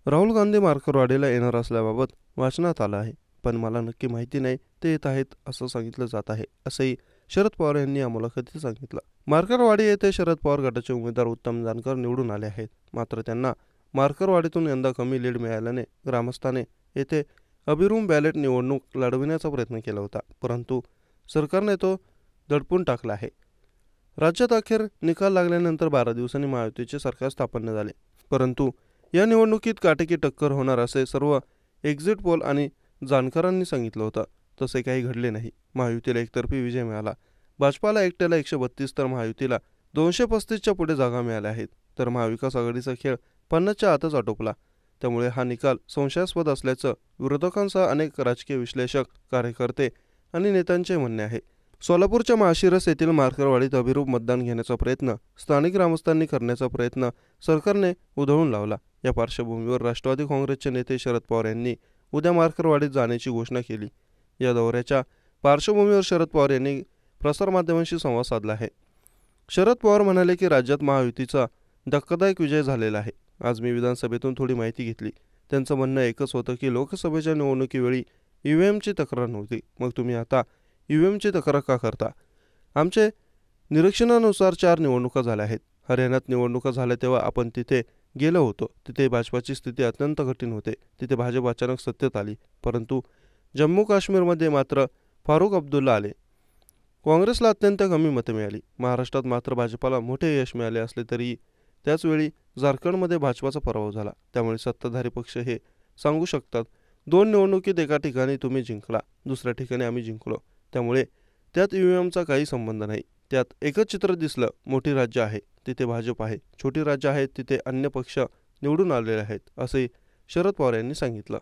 राहुल गांधी मार्करवाडीला येणार असल्याबाबत वाचनात आलं आहे, पण मला नक्की माहिती नाही ते येत आहेत असं सांगितलं जात आहे, असंही शरद पवार यांनी या मुलाखतीत सांगितलं. मार्करवाडी येथे शरद पवार गटाचे उमेदवार उत्तम जानकर निवडून आले आहेत. मात्र त्यांना मार्करवाडीतून यंदा कमी लीड मिळाल्याने ग्रामस्थांनी येथे अभिरूम बॅलेट निवडणूक लढविण्याचा प्रयत्न केला होता, परंतु सरकारने तो दडपून टाकला आहे. राज्यात अखेर निकाल लागल्यानंतर 12 दिवसांनी महायुतीचे सरकार स्थापन झाले, परंतु या निवडणुकीत काटेकी टक्कर होणार असे सर्व एक्झिट पोल आणि जाणकारांनी सांगितलं होतं. तसे काही घडले नाही. महायुतीला एकतर्फी विजय मिळाला. भाजपाला एकट्याला 132 तर महायुतीला 235च्या पुढे जागा मिळाल्या आहेत. तर महाविकास आघाडीचा खेळ 50च्या आतच आटोपला. त्यामुळे हा निकाल संशयास्पद असल्याचं विरोधकांसह अनेक राजकीय विश्लेषक, कार्यकर्ते आणि नेत्यांचे म्हणणे आहे. सोलापूरच्या माळशिरस येथील मार्करवाडीत अभिरूप मतदान घेण्याचा प्रयत्न स्थानिक ग्रामस्थांनी करण्याचा प्रयत्न सरकारने उधळून लावला. या पार्श्वभूमीवर राष्ट्रवादी काँग्रेसचे नेते शरद पवार यांनी उद्या मार्करवाडीत जाण्याची घोषणा केली. या दौऱ्याच्या पार्श्वभूमीवर शरद पवार यांनी प्रसारमाध्यमांशी संवाद साधला आहे. शरद पवार म्हणाले की राज्यात महायुतीचा धक्कादायक विजय झालेला आहे. आज मी विधानसभेतून थोडी माहिती घेतली. त्यांचं म्हणणं एकच होतं की लोकसभेच्या निवडणुकीवेळी ईव्हीएमची तक्रार नव्हती. मग तुम्ही आता ईव्हीएमची तक्रार का करता? आमचे निरीक्षणानुसार 4 निवडणुका झाल्या आहेत. हरियाणात निवडणुका झाल्या तेव्हा आपण तिथे गेलो होतो. तिथे भाजपाची स्थिती अत्यंत कठीण होते. तिथे भाजप अचानक सत्तेत आली, परंतु जम्मू काश्मीरमध्ये मात्र फारुख अब्दुल्ला आले. काँग्रेसला अत्यंत कमी मतं मिळाली. महाराष्ट्रात मात्र भाजपाला मोठे यश मिळाले असले तरी त्याचवेळी झारखंडमध्ये भाजपाचा पराभव झाला. त्यामुळे सत्ताधारी पक्ष हे सांगू शकतात, 2 निवडणुकीत एका ठिकाणी तुम्ही जिंकला, दुसऱ्या ठिकाणी आम्ही जिंकलो. त्यामुळे त्यात ईव्हीएमचा काही संबंध नाही. त्यात एकच चित्र दिसलं. मोठी राज्य आहे तिथे भाजप आहे, छोटी राज्य आहेत तिथे अन्य पक्ष निवडून आलेले आहेत, असे शरद पवार यांनी सांगितलं.